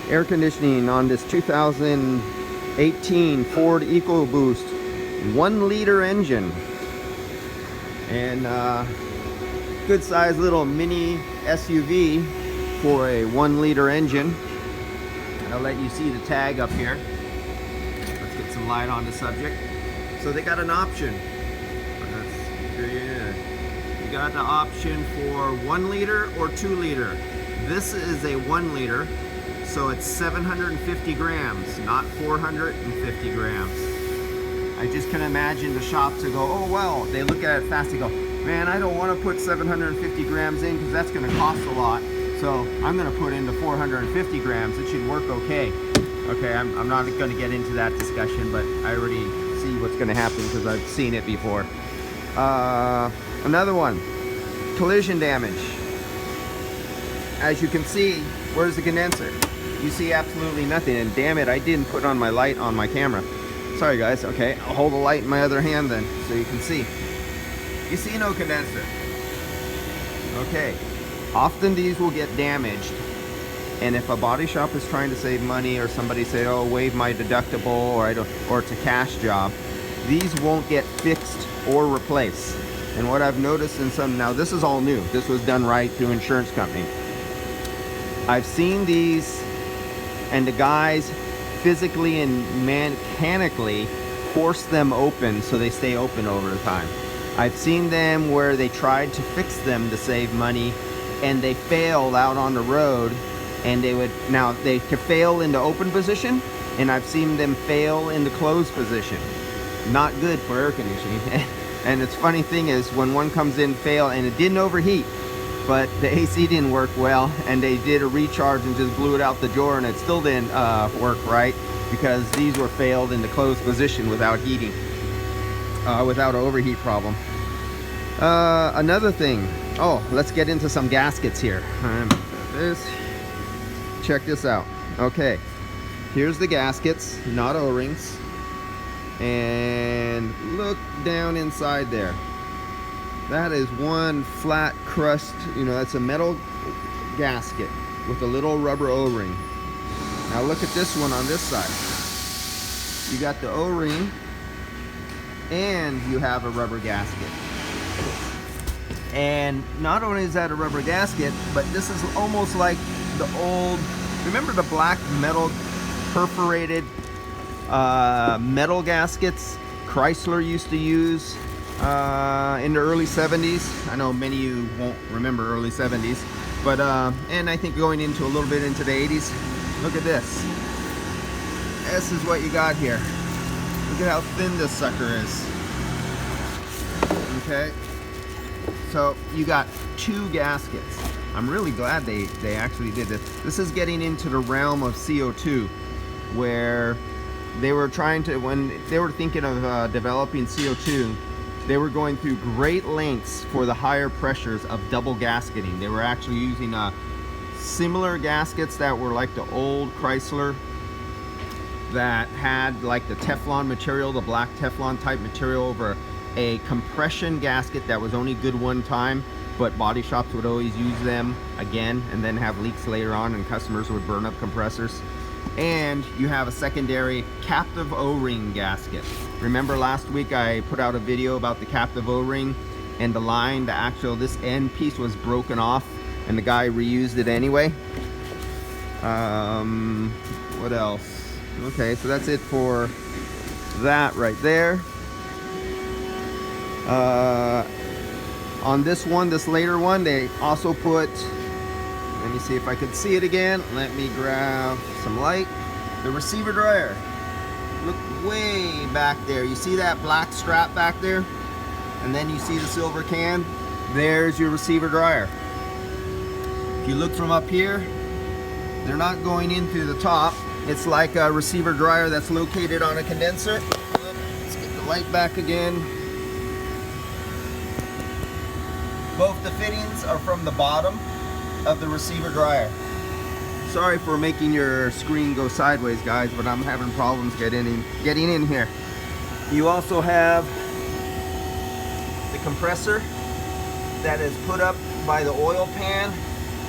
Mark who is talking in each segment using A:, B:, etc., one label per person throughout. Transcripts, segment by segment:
A: air conditioning on this 2018 Ford EcoBoost 1-liter engine, and good size little mini SUV for a 1-liter engine. I'll let you see the tag up here. Let's get some light on the subject. So they got an option. You got the option for 1 liter or 2 liter. This is a 1 liter, so it's 750 grams, not 450 grams. I just can imagine the shops that go, oh well, they look at it fast, they go, man, I don't want to put 750 grams in because that's going to cost a lot. So I'm going to put in the 450 grams. It should work okay. Okay, I'm not going to get into that discussion, but I already see what's going to happen because I've seen it before. Another one, collision damage. As you can see, where's the condenser? You see absolutely nothing, and damn it, I didn't put on my light on my camera. Sorry guys. Okay, I'll hold the light in my other hand then so you can see. You see no condenser. Okay, often these will get damaged, and if a body shop is trying to save money, or somebody say, oh, waive my deductible, or it's a cash job, these won't get fixed or replaced. And what I've noticed in some, now this is all new, this was done right through insurance company. I've seen these and the guys physically and mechanically force them open so they stay open over the time. I've seen them where they tried to fix them to save money and they failed out on the road, and they could fail in the open position, and I've seen them fail in the closed position. Not good for air conditioning. And the funny thing is, when one comes in fail, and it didn't overheat, but the AC didn't work well, and they did a recharge and just blew it out the door, and it still didn't work right, because these were failed in the closed position without heating, without an overheat problem. Another thing, let's get into some gaskets here. Check this out. Okay, here's the gaskets, not O-rings. And look down inside there. That is one flat crust, that's a metal gasket with a little rubber O-ring. Now look at this one on this side. You got the O-ring and you have a rubber gasket. And not only is that a rubber gasket, but this is almost like the old, remember the black metal perforated metal gaskets Chrysler used to use in the early 70s. I know many of you won't remember early 70s, but and I think going into a little bit into the 80s. Look at this. This is what you got here. Look at how thin this sucker is. Okay, so you got 2 gaskets. I'm really glad they actually did this. This is getting into the realm of CO2, where they were trying to, when they were thinking of developing CO2, they were going through great lengths for the higher pressures of double gasketing. They were actually using similar gaskets that were like the old Chrysler that had like the Teflon material, the black Teflon type material over a compression gasket that was only good one time, but body shops would always use them again and then have leaks later on, and customers would burn up compressors. And you have a secondary captive O-ring gasket. Remember last week I put out a video about the captive O-ring and the line, this end piece was broken off and the guy reused it anyway. What else? Okay, so that's it for that right there. On this one, this later one, they also put, let me see if I can see it again. Let me grab some light. The receiver dryer. Look way back there. You see that black strap back there? And then you see the silver can? There's your receiver dryer. If you look from up here, they're not going in through the top. It's like a receiver dryer that's located on a condenser. Let's get the light back again. Both the fittings are from the bottom of the receiver dryer. Sorry for making your screen go sideways, guys, but I'm having problems getting in here. You also have the compressor that is put up by the oil pan,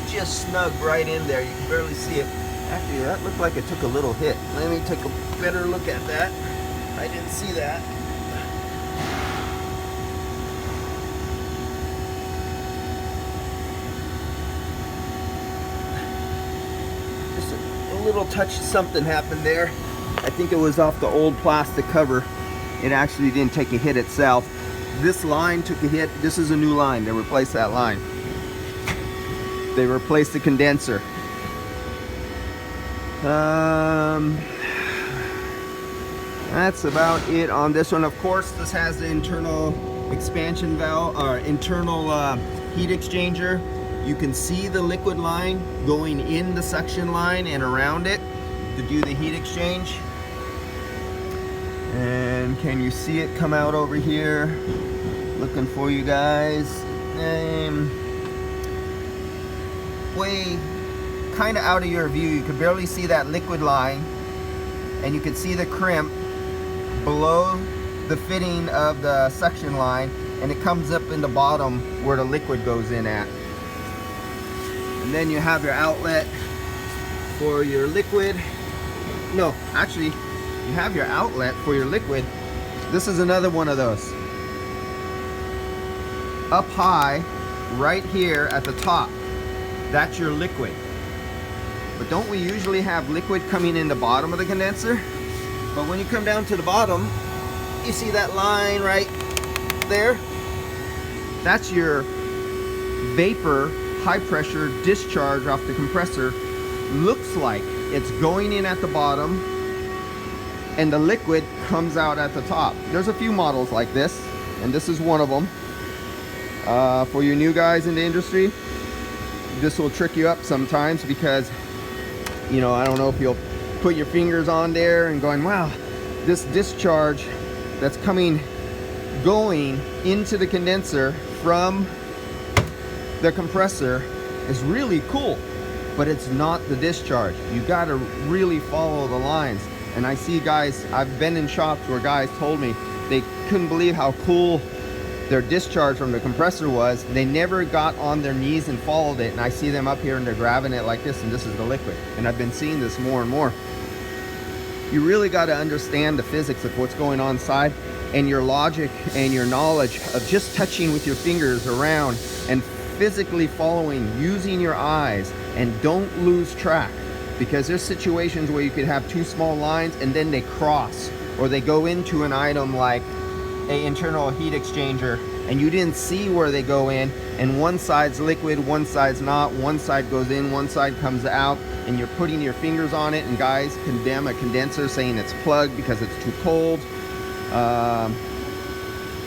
A: just snug right in there. You can barely see it. Actually, that looked like it took a little hit. Let me take a better look at that. I didn't see that. Just a little touch, something happened there. I think it was off the old plastic cover. It actually didn't take a hit itself. This line took a hit. This is a new line. They replaced that line. They replaced the condenser. That's about it on this one. Of course, this has the internal expansion valve or internal heat exchanger. You can see the liquid line going in the suction line and around it to do the heat exchange. And can you see it come out over here? Looking for you guys. Way kind of out of your view. You can barely see that liquid line, and you can see the crimp below the fitting of the suction line, and it comes up in the bottom where the liquid goes in at. And then you have your outlet for your liquid. No, actually, you have your outlet for your liquid. This is another one of those. Up high, right here at the top, that's your liquid. But don't we usually have liquid coming in the bottom of the condenser? But when you come down to the bottom, you see that line right there? That's your vapor, high pressure discharge off the compressor. Looks like it's going in at the bottom and the liquid comes out at the top. There's a few models like this, and this is one of them. For you new guys in the industry, this will trick you up sometimes because, you know, I don't know if you'll put your fingers on there and going, wow, this discharge that's going into the condenser from the compressor is really cool, but it's not the discharge. You got to really follow the lines. And I see guys, I've been in shops where guys told me they couldn't believe how cool their discharge from the compressor was. They never got on their knees and followed it, and I see them up here and they're grabbing it like this, and this is the liquid. And I've been seeing this more and more. You really got to understand the physics of what's going on inside, and your logic and your knowledge of just touching with your fingers around and physically following, using your eyes, and don't lose track, because there's situations where you could have two small lines and then they cross, or they go into an item like a internal heat exchanger and you didn't see where they go in, and one side's liquid, one side's not, one side goes in, one side comes out, and you're putting your fingers on it, and guys condemn a condenser saying it's plugged because it's too cold.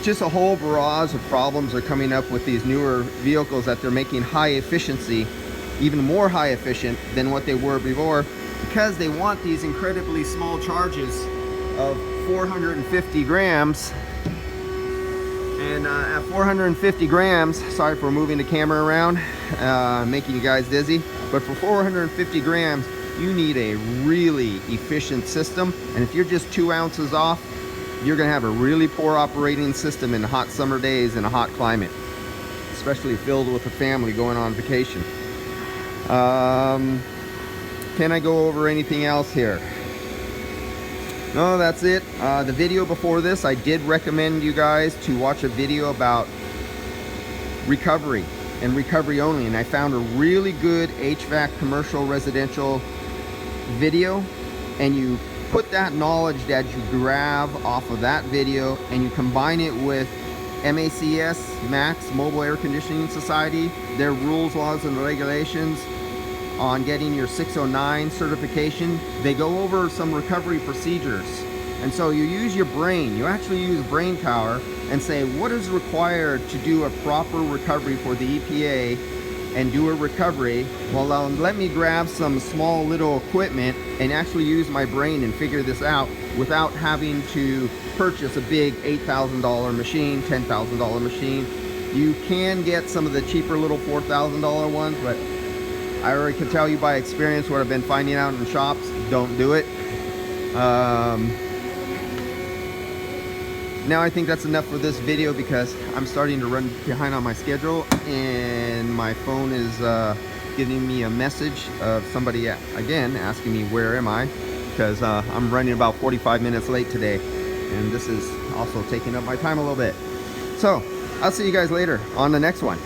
A: Just a whole barrage of problems are coming up with these newer vehicles that they're making high efficiency, even more high efficient than what they were before, because they want these incredibly small charges of 450 grams. And at 450 grams, sorry for moving the camera around, making you guys dizzy, but for 450 grams, you need a really efficient system. And if you're just 2 ounces off, you're gonna have a really poor operating system in hot summer days in a hot climate, especially filled with a family going on vacation. Can I go over anything else here? No, that's it. The video before this, I did recommend you guys to watch a video about recovery and recovery only, and I found a really good HVAC commercial residential video, and you put that knowledge that you grab off of that video and you combine it with MACS, Max Mobile Air Conditioning Society, their rules, laws, and regulations on getting your 609 certification. They go over some recovery procedures, and so you use your brain. You actually use brain power and say, what is required to do a proper recovery for the EPA and do a recovery? Well, let me grab some small little equipment and actually use my brain and figure this out without having to purchase a big $8,000 machine, $10,000 machine. You can get some of the cheaper little $4,000 ones, but I already can tell you by experience what I've been finding out in shops, don't do it. Now I think that's enough for this video, because I'm starting to run behind on my schedule and my phone is giving me a message of somebody again asking me where am I, because I'm running about 45 minutes late today, and this is also taking up my time a little bit. So I'll see you guys later on the next one.